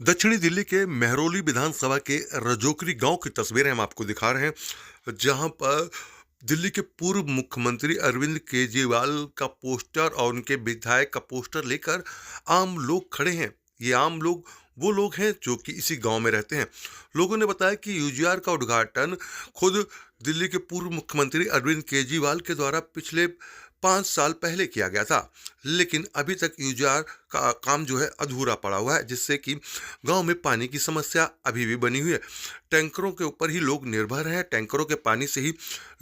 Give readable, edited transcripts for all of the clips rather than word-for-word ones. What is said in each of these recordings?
दक्षिणी दिल्ली के मेहरौली विधानसभा के रजोकरी गांव की तस्वीरें हम आपको दिखा रहे हैं, जहां पर दिल्ली के पूर्व मुख्यमंत्री अरविंद केजरीवाल का पोस्टर और उनके विधायक का पोस्टर लेकर आम लोग खड़े हैं। ये आम लोग वो लोग हैं जो कि इसी गांव में रहते हैं। लोगों ने बताया कि यूजीआर का उद्घाटन खुद दिल्ली के पूर्व मुख्यमंत्री अरविंद केजरीवाल के द्वारा पिछले 5 साल पहले किया गया था, लेकिन अभी तक यूजीआर का काम जो है अधूरा पड़ा हुआ है, जिससे कि गांव में पानी की समस्या अभी भी बनी हुई है। टैंकरों के ऊपर ही लोग निर्भर हैं। टैंकरों के पानी से ही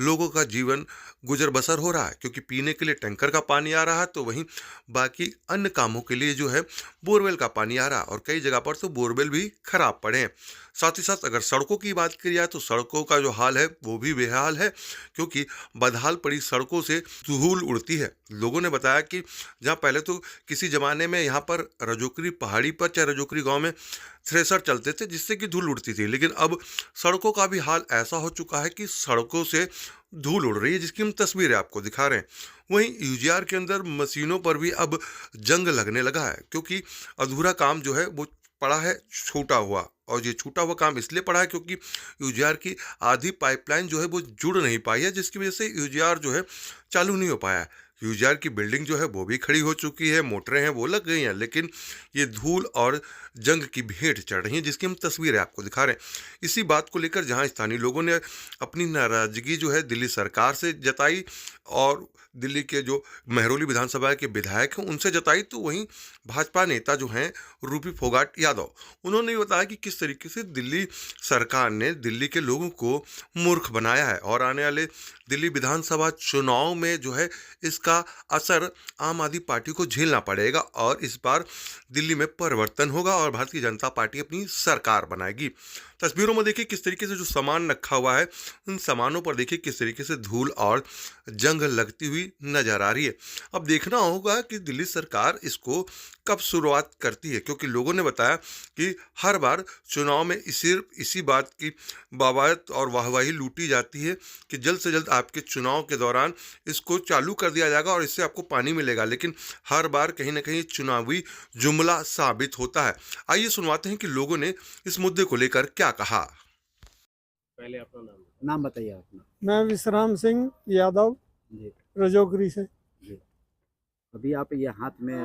लोगों का जीवन गुजर बसर हो रहा है, क्योंकि पीने के लिए टैंकर का पानी आ रहा है, तो वहीं बाकी अन्य कामों के लिए जो है बोरवेल का पानी आ रहा है, और कई जगह पर तो बोरवेल भी खराब पड़े हैं। साथ ही साथ अगर सड़कों की बात की जाए तो सड़कों का जो हाल है वो भी बेहाल है, क्योंकि बदहाल पड़ी सड़कों से धूल उड़ती है। लोगों ने बताया कि जहाँ पहले तो किसी ज़माने में यहाँ पर रजोकरी पहाड़ी पर चाहे रजोकरी गांव में थ्रेसर चलते थे जिससे कि धूल उड़ती थी, लेकिन अब सड़कों का भी हाल ऐसा हो चुका है कि सड़कों से धूल उड़ रही है, जिसकी हम तस्वीरें आपको दिखा रहे हैं। वहीं यूजीआर के अंदर मशीनों पर भी अब जंग लगने लगा है, क्योंकि अधूरा काम जो है वो पड़ा है छूटा हुआ, और ये छूटा हुआ काम इसलिए पड़ा है क्योंकि यूजीआर की आधी पाइपलाइन जो है वो जुड़ नहीं पाई है, जिसकी वजह से यूजीआर जो है चालू नहीं हो पाया है। यूजीआर की बिल्डिंग जो है वो भी खड़ी हो चुकी है, मोटरें हैं वो लग गई हैं, लेकिन ये धूल और जंग की भेंट चढ़ रही है, जिसकी हम तस्वीरें आपको दिखा रहे हैं। इसी बात को लेकर जहां स्थानीय लोगों ने अपनी नाराजगी जो है दिल्ली सरकार से जताई और दिल्ली के जो मेहरौली विधानसभा के विधायक हैं उनसे जताई, तो वहीं भाजपा नेता जो हैं रूपी फोगाट यादव, उन्होंने बताया कि किस तरीके से दिल्ली सरकार ने दिल्ली के लोगों को मूर्ख बनाया है, और आने वाले दिल्ली विधानसभा चुनाव में जो है इसका असर आम आदमी पार्टी को झेलना पड़ेगा, और इस बार दिल्ली में परिवर्तन होगा और भारतीय जनता पार्टी अपनी सरकार बनाएगी। तस्वीरों में देखिए किस तरीके से जो सामान रखा हुआ है, उन सामानों पर देखिए किस तरीके से धूल और जंग लगती हुई नजर आ रही है। अब देखना होगा कि दिल्ली सरकार इसको कब शुरुआत करती है, क्योंकि लोगों ने बताया कि हर बार चुनाव में इसी बात की बाबात और वाहवाही लूटी जाती है कि जल्द से जल्द आपके चुनाव के दौरान इसको चालू कर दिया जाएगा और इससे आपको पानी मिलेगा, लेकिन हर बार कहीं ना कहीं चुनावी जुमला साबित होता है। आइए सुनवाते हैं कि लोगों ने इस मुद्दे को लेकर क्या कहा। पहले अपना नाम बताइए अपना। मैं विश्राम सिंह यादव जी रजोगरी से। जी। अभी आप ये हाथ में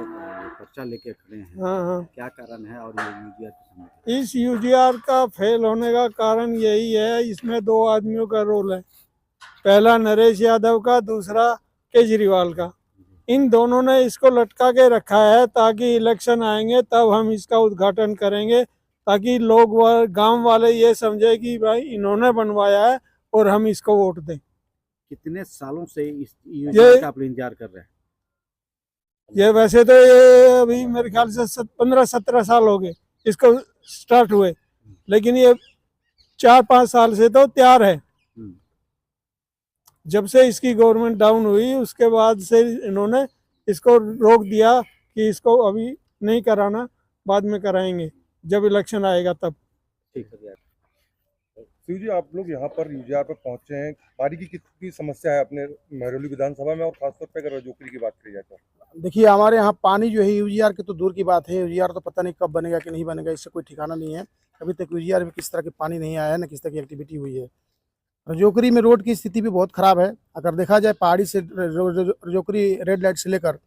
पर्चा लेके खड़े हैं, हाँ, क्या कारण है और ये यूजीआर के समय इस यूजीआर का फेल होने का कारण यही है, इसमें दो आदमियों का रोल है। पहला नरेश यादव का, दूसरा केजरीवाल का। इन दोनों ने इसको लटका के रखा है ताकि इलेक्शन आएंगे तब हम इसका उद्घाटन करेंगे, ताकि लोग गांव वाले ये समझे कि भाई इन्होंने बनवाया है और हम इसको वोट दें। कितने सालों से इस यूजीआर का आप इंतजार कर रहे हैं? ये वैसे तो ये अभी मेरे ख्याल से 15-17 साल हो गए इसको स्टार्ट हुए, लेकिन ये 4-5 साल से तो तैयार है। जब से इसकी गवर्नमेंट डाउन हुई उसके बाद से इन्होंने इसको रोक दिया कि इसको अभी नहीं कराना, बाद में कराएंगे जब इलेक्शन आएगा तब। ठीक है शिव जी, आप लोग यहाँ पर यूजीआर पर पहुंचे हैं, पानी की कितनी समस्या है अपने मेहरौली विधानसभा में, और खासतौर पर अगर रजोकरी की बात की जाए तो? देखिए, हमारे यहाँ पानी जो है यूजीआर की तो दूर की बात है, यूजीआर तो पता नहीं कब बनेगा कि नहीं बनेगा, इससे कोई ठिकाना नहीं है। अभी तक यूजीआर में किस तरह की पानी नहीं आया है, न किस तरह की एक्टिविटी हुई है। रजोकरी में रोड की स्थिति भी बहुत ख़राब है। अगर देखा जाए पहाड़ी से रजोकरी रेड लाइट से लेकर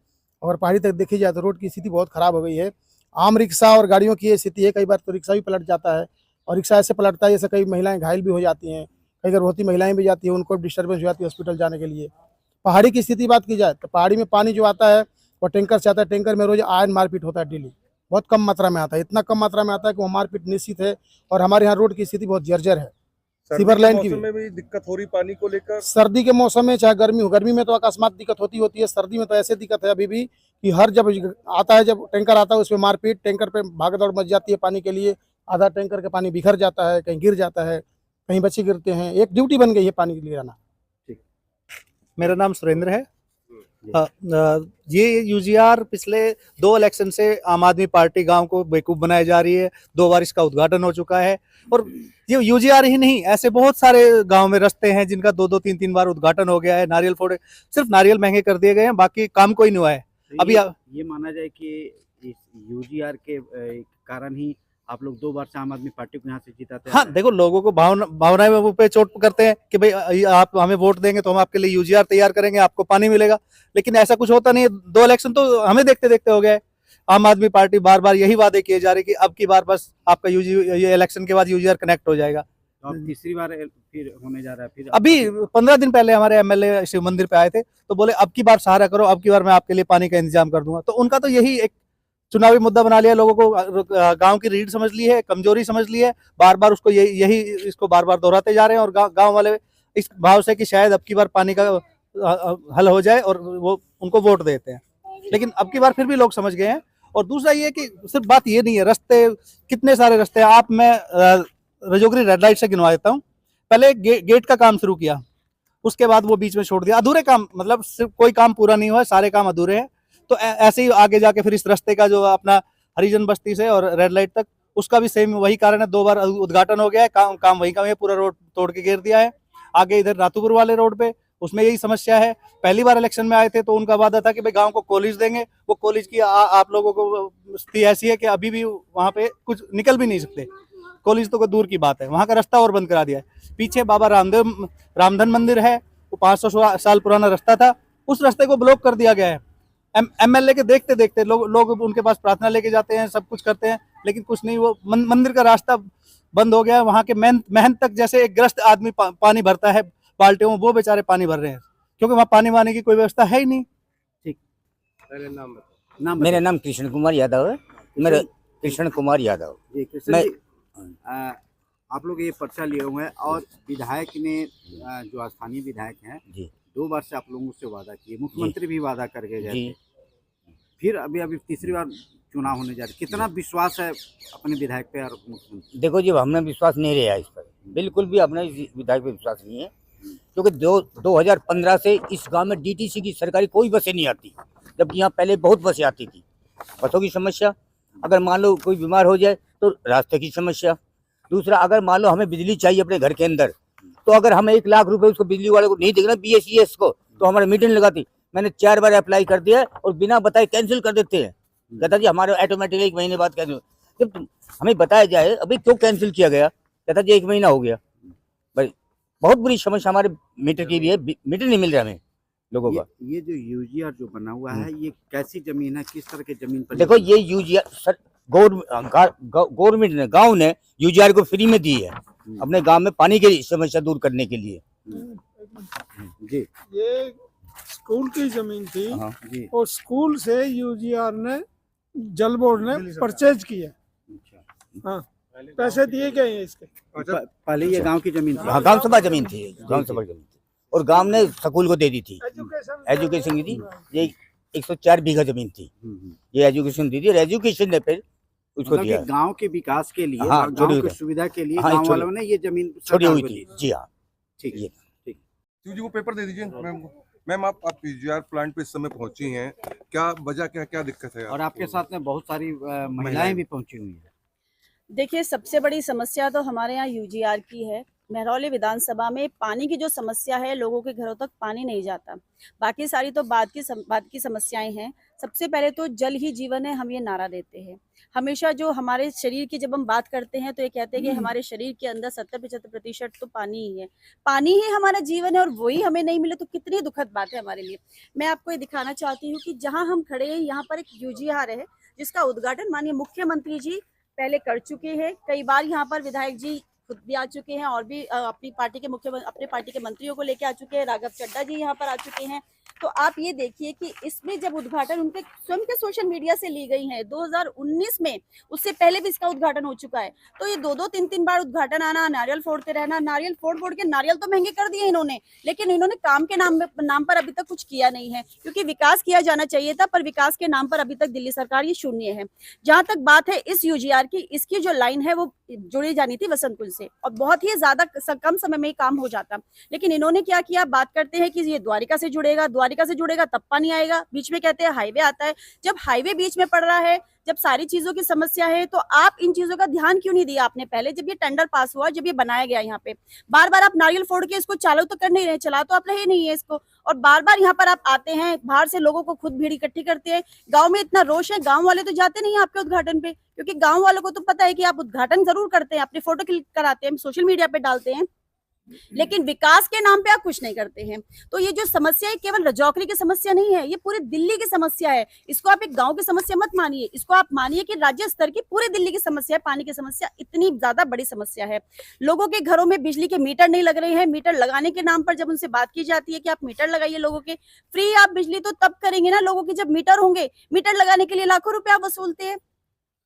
और पहाड़ी तक देखी जाए तो रोड की स्थिति बहुत ख़राब हो गई है। आम रिक्शा और गाड़ियों की ये स्थिति है, कई बार तो रिक्शा भी पलट जाता है, और रिक्शा ऐसे पलटता है जैसे कई महिलाएं घायल भी हो जाती हैं, कई गर्भवती महिलाएं भी जाती हैं, उनको डिस्टर्बेंस हो जाती है हॉस्पिटल जाने के लिए। पहाड़ी की स्थिति बात की जाए तो पहाड़ी में पानी जो आता है वो टैंकर से आता है। टैंकर में रोज आयरन मारपीट होता है डेली, बहुत कम मात्रा में आता है, इतना कम मात्रा में आता है कि वो मारपीट निश्चित है। और हमारे यहाँ रोड की स्थिति बहुत जर्जर है, सीवर लाइन की में भी दिक्कत हो रही पानी को लेकर। सर्दी के मौसम में चाहे गर्मी हो, गर्मी में तो अकस्मात दिक्कत होती है, सर्दी में तो ऐसे दिक्कत है अभी भी कि हर जब आता है, जब टैंकर आता है उसमें मारपीट, टैंकर पे भागदौड़ मच जाती है पानी के लिए। आधा टैंकर का पानी बिखर जाता है, कहीं गिर जाता है, कहीं बच्चे गिरते हैं। एक ड्यूटी बन गई है पानी के लिए आना। मेरा नाम सुरेंद्र है। ये यूजीआर पिछले 2 इलेक्शन से आम आदमी पार्टी गांव को बेवकूफ बनाई जा रही है। 2 बार इसका उद्घाटन हो चुका है, और ये यूजीआर ही नहीं, ऐसे बहुत सारे गांव में रास्ते हैं जिनका 2-2, 3-3 बार उद्घाटन हो गया है। नारियल फोड़े, सिर्फ नारियल महंगे कर दिए गए हैं, बाकी काम कोई नहीं हुआ है। तो अभी ये माना जाए कि इस यूजीआर के कारण ही आप लोग 2 बार से आम आदमी पार्टी को यहाँ से जिताते हाँ आ रहे हैं। देखो, लोगों को भावनाएं वो पे चोट करते हैं कि भाई आप हमें वोट देंगे तो हम आपके लिए यूजीआर तैयार करेंगे, आपको पानी मिलेगा। लेकिन ऐसा कुछ होता नहीं है। 2 इलेक्शन तो हमें देखते देखते हो गए। आम आदमी पार्टी बार बार यही वादे किए जा रहे कि अब की बार बस आपका ये इलेक्शन के बाद यूजीआर कनेक्ट हो जाएगा। तो अब तीसरी बार फिर होने जा रहा है। फिर अभी 15 दिन पहले हमारे एमएलए शिव मंदिर पे आए थे, तो बोले अब की बार सहारा करो, अब की बार मैं आपके लिए पानी का इंतजाम कर दूंगा। तो उनका तो यही एक चुनावी मुद्दा बना लिया, लोगों को गांव की रीढ़ समझ ली है, कमजोरी समझ ली है। बार बार उसको यही इसको बार बार दोहराते जा रहे हैं, और गांव वाले इस भाव से कि शायद अब की बार पानी का हल हो जाए और वो उनको वोट देते हैं। लेकिन अब की बार फिर भी लोग समझ गए हैं। और दूसरा ये कि सिर्फ बात ये नहीं है, रास्ते कितने सारे रास्ते हैं। आप मैं रजोगरी रेड लाइट से गिनवा देता हूँ। पहले गेट का काम शुरू किया, उसके बाद वो बीच में छोड़ दिया। अधूरे काम, मतलब सिर्फ कोई काम पूरा नहीं हुआ, सारे काम अधूरे हैं। तो ऐसे ही आगे जाके फिर इस रास्ते का जो अपना हरिजन बस्ती से और रेड लाइट तक, उसका भी सेम वही कारण है। 2 बार उद्घाटन हो गया है, काम वही का पूरा रोड तोड़ के घेर दिया है। आगे इधर रातूपुर वाले रोड पे, उसमें यही समस्या है। पहली बार इलेक्शन में आए थे तो उनका वादा था कि भाई गांव को कॉलेज देंगे। वो कॉलेज की आप लोगों को स्थिति ऐसी है कि अभी भी वहां पे कुछ निकल भी नहीं सकते। कॉलेज तो दूर की बात है, वहां का रास्ता और बंद करा दिया है। पीछे बाबा रामधन मंदिर है, वो 500 साल पुराना रास्ता था, उस रास्ते को ब्लॉक कर दिया गया है। एमएलए के देखते देखते लोग उनके पास प्रार्थना लेके जाते हैं, सब कुछ करते हैं, लेकिन कुछ नहीं। वो मंदिर का रास्ता बंद हो गया है। वहां के महंत तक जैसे एक ग्रस्त आदमी पानी भरता है बाल्टियों में, वो बेचारे पानी भर रहे हैं, क्योंकि वहाँ पानी वाने की कोई व्यवस्था है ही नहीं। नाम मेरा नाम कृष्ण कुमार यादव है। मेरा कृष्ण कुमार यादव। जी कृष्ण जी, आप लोग ये पर्चा लिए हुए हैं और विधायक ने जो स्थानीय विधायक हैं जी 2 बार से आप लोगों से वादा किए, मुख्यमंत्री भी वादा करके गए जी। थे। फिर अभी तीसरी बार चुनाव होने जा रहा है, कितना विश्वास है अपने विधायक पे और मुख्यमंत्री? देखो जी, हमें विश्वास नहीं रहा इस पर, बिल्कुल भी अपने विधायक पे विश्वास नहीं है। क्योंकि 2015 से इस गांव में डीटीसी की सरकारी कोई बसें नहीं आती, जबकि यहाँ पहले बहुत बसें आती थी। बसों की समस्या, अगर मान लो कोई बीमार हो जाए तो रास्ते की समस्या। दूसरा, अगर मान लो हमें बिजली चाहिए अपने घर के अंदर, तो अगर हम 1 लाख रुपए उसको बिजली वाले को नहीं देंगे BSES को, तो हमारा मीटर लगाती। मैंने 4 बार अप्लाई कर दिया और बिना बताए कैंसिल कर देते हैं। कहता जी हमारे ऑटोमेटिक 1 महीने बाद कैंसिल। जब हमें बताया जाए अभी क्यों कैंसिल किया गया, कहता जी 1 महीना हो गया। भाई बहुत बुरी समस्या हमारे मीटर की भी है, मीटर नहीं मिल रहा हमें लोगों का। ये जो यूजीआर जो बना हुआ है, ये कैसी जमीन है, किस तरह की जमीन पर? देखो, ये यूजीआर गवर्नमेंट ने, गांव ने यूजीआर को फ्री में दी है अपने गांव में पानी की समस्या दूर करने के लिए। जी ये स्कूल की जमीन थी, हाँ जी। और स्कूल से यूजीआर ने, जल बोर्ड ने परचेज किया। हाँ, पैसे दिए गए हैं इसके। पहले ये गांव की जमीन थी। हाँ, गांव सभा जमीन थी, गांव सभा जमीन थी, और गांव ने स्कूल को दे दी थी, एजुकेशन की थी। ये 104 बीघा जमीन थी, ये एजुकेशन दी थी, और एजुकेशन ने फिर उसको दिया। गांव के विकास के लिए, हाँ, गांव की सुविधा के लिए गांव वालों ने ये जमीन छोड़ी हुई थी। जी हाँ, ठीक है। शिव जी वो पेपर दे दीजिए मैम को। मैम आप यूजीआर प्लांट पे इस समय पहुंची हैं, क्या वजह, क्या दिक्कत है? और आपके साथ में बहुत सारी महिलाएं भी पहुंची हुई हैं। देखिए, सबसे बड़ी समस्या तो हमारे यहाँ यूजीआर की है। महरौली विधानसभा में पानी की जो समस्या है, लोगों के घरों तक पानी नहीं जाता। बाकी सारी तो बात की समस्याएं हैं। सबसे पहले तो जल ही जीवन है, हम ये नारा देते हैं हमेशा। जो हमारे शरीर की जब हम बात करते हैं तो ये कहते हैं कि हमारे शरीर के अंदर 70-75% तो पानी ही है। पानी ही हमारा जीवन है, और वही हमें नहीं मिले तो कितनी दुखद बात है हमारे लिए। मैं आपको ये दिखाना चाहती हूँ कि जहाँ हम खड़े हैं, यहाँ पर एक यूजीआर है जिसका उद्घाटन माननीय मुख्यमंत्री जी पहले कर चुके हैं। कई बार यहाँ पर विधायक जी खुद भी आ चुके हैं, और भी अपनी पार्टी के अपने पार्टी के मंत्रियों को लेके आ चुके हैं। राघव चड्ढा जी यहाँ पर आ चुके हैं। तो आप ये देखिए कि इसमें जब उद्घाटन उनके स्वयं के सोशल मीडिया से ली गई है 2019 में, उससे पहले भी इसका उद्घाटन हो चुका है। तो ये 2-3 बार उद्घाटन आना, नारियल फोड़ते रहना, नारियल फोड़ के नारियल तो महंगे कर दिए इन्होंने, लेकिन इन्होंने काम के नाम पर अभी तक कुछ किया नहीं है। क्योंकि विकास किया जाना चाहिए था, पर विकास के नाम पर अभी तक दिल्ली सरकार ये शून्य है। जहां तक बात है इस यूजीआर की, इसकी जो लाइन है वो जुड़ी जानी थी वसंत कुंज से, और बहुत ही ज्यादा कम समय में काम हो जाता। लेकिन इन्होंने क्या किया, बात करते हैं कि ये द्वारिका से जुड़ेगा तब पानी आएगा। बीच में कहते हैं हाईवे आता है। जब हाईवे बीच में पड़ रहा है, जब सारी चीजों की समस्या है, तो आप इन चीजों का ध्यान क्यों नहीं दिया आपने पहले, जब ये टेंडर पास हुआ, जब ये बनाया गया। यहाँ पे बार बार आप नारियल फोड़ के इसको चालू तो कर नहीं रहे, चला तो आप रहे नहीं है इसको। और बार बार यहाँ पर आप आते हैं, बाहर से लोगों को खुद भीड़ इकट्ठी करते हैं। गांव में इतना रोष है, गांव वाले तो जाते नहीं आपके उद्घाटन पे, क्योंकि गांव वालों को तो पता है कि आप उद्घाटन जरूर करते हैं, अपनी फोटो क्लिक कराते हैं, सोशल मीडिया पे डालते हैं, लेकिन विकास के नाम पे आप कुछ नहीं करते हैं। तो ये जो समस्या है केवल रजौकरी की समस्या नहीं है, ये पूरी दिल्ली की समस्या है। इसको आप एक गांव की समस्या मत मानिए, इसको आप मानिए कि राज्य स्तर की पूरी दिल्ली की समस्या है। पानी की समस्या इतनी ज्यादा बड़ी समस्या है। लोगों के घरों में बिजली के मीटर नहीं लग रहे हैं। मीटर लगाने के नाम पर जब उनसे बात की जाती है कि आप मीटर लगाइए लोगों के, फ्री आप बिजली तो तब करेंगे ना लोगों के जब मीटर होंगे। मीटर लगाने के लिए लाखों रुपए आप वसूलते हैं।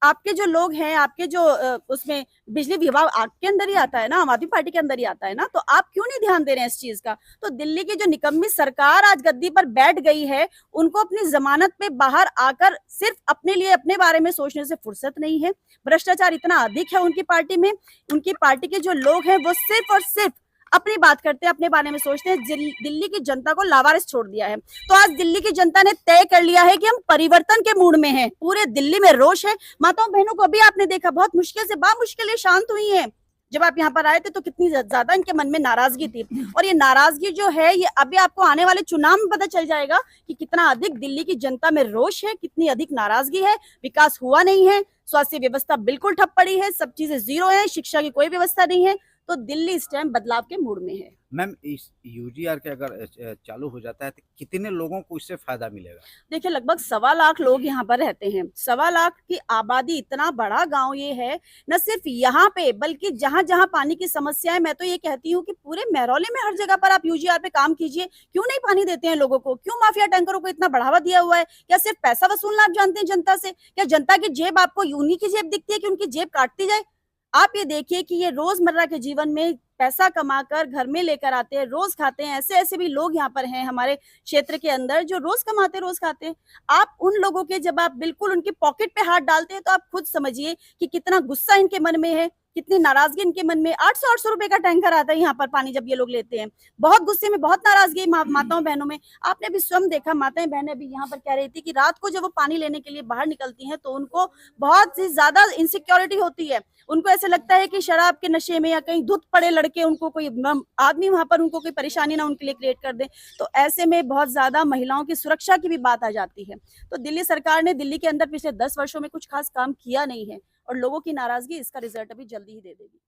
आपके जो लोग हैं, आपके जो उसमें बिजली विभाग आपके अंदर ही आता है ना, आम आदमी पार्टी के अंदर ही आता है ना, तो आप क्यों नहीं ध्यान दे रहे हैं इस चीज का? तो दिल्ली की जो निकम्मी सरकार आज गद्दी पर बैठ गई है, उनको अपनी जमानत पे बाहर आकर सिर्फ अपने लिए, अपने बारे में सोचने से फुर्सत नहीं है। भ्रष्टाचार इतना अधिक है उनकी पार्टी में, उनकी पार्टी के जो लोग हैं वो सिर्फ और सिर्फ अपनी बात करते हैं, अपने बारे में सोचते हैं। दिल्ली की जनता को लावारिस छोड़ दिया है। तो आज दिल्ली की जनता ने तय कर लिया है कि हम परिवर्तन के मूड में हैं। पूरे दिल्ली में रोष है। माताओं बहनों को अभी आपने देखा, बहुत मुश्किल से बामुश्किल शांत हुई है। जब आप यहाँ पर आए थे तो कितनी ज्यादा इनके मन में नाराजगी थी, और ये नाराजगी जो है ये अभी आपको आने वाले चुनाव में पता चल जाएगा कि कितना अधिक दिल्ली की जनता में रोष है, कितनी अधिक नाराजगी है। विकास हुआ नहीं है, स्वास्थ्य व्यवस्था बिल्कुल ठप पड़ी है, सब चीजें जीरो है, शिक्षा की कोई व्यवस्था नहीं है। तो दिल्ली इस टाइम बदलाव के मूड में है। मैम, इस यूजीआर के अगर चालू हो जाता है तो कितने लोगों को इससे फायदा मिलेगा? देखिए, लगभग 1.25 लाख लोग यहाँ पर रहते हैं। 1.25 लाख की आबादी, इतना बड़ा गांव ये है। न सिर्फ यहाँ पे बल्कि जहां जहां पानी की समस्या है, मैं तो ये कहती हूँ कि पूरे महरौली में हर जगह पर आप यूजीआर पे काम कीजिए। क्यों नहीं पानी देते हैं लोगों को? क्यों माफिया टैंकरों को इतना बढ़ावा दिया हुआ है? क्या सिर्फ पैसा वसूलना आप जानते हैं जनता से? क्या जनता की जेब आपको यूनी की जेब दिखती है कि उनकी जेब काटती जाए? आप ये देखिए कि ये रोजमर्रा के जीवन में पैसा कमाकर घर में लेकर आते हैं, रोज खाते हैं। ऐसे ऐसे भी लोग यहाँ पर हैं हमारे क्षेत्र के अंदर जो रोज कमाते, रोज खाते हैं। आप उन लोगों के जब आप बिल्कुल उनकी पॉकेट पे हाथ डालते हैं तो आप खुद समझिए कि कितना गुस्सा इनके मन में है, कितनी नाराजगी इनके मन में। 800 रुपए का टैंकर आता है यहाँ पर पानी जब ये लोग लेते हैं। बहुत गुस्से में, बहुत नाराजगी माताओं बहनों में। आपने भी स्वयं देखा, माताएं बहनें भी यहाँ पर कह रही थी कि रात को जब वो पानी लेने के लिए बाहर निकलती हैं तो उनको बहुत ही ज्यादा इनसिक्योरिटी होती है। उनको ऐसे लगता है कि शराब के नशे में या कहीं धुत पड़े लड़के, उनको कोई आदमी वहां पर उनको कोई परेशानी ना उनके लिए क्रिएट कर दे। तो ऐसे में बहुत ज्यादा महिलाओं की सुरक्षा की भी बात आ जाती है। तो दिल्ली सरकार ने दिल्ली के अंदर पिछले 10 वर्षों में कुछ खास काम किया नहीं है, और लोगों की नाराजगी इसका रिजल्ट अभी जल्दी ही दे देगी।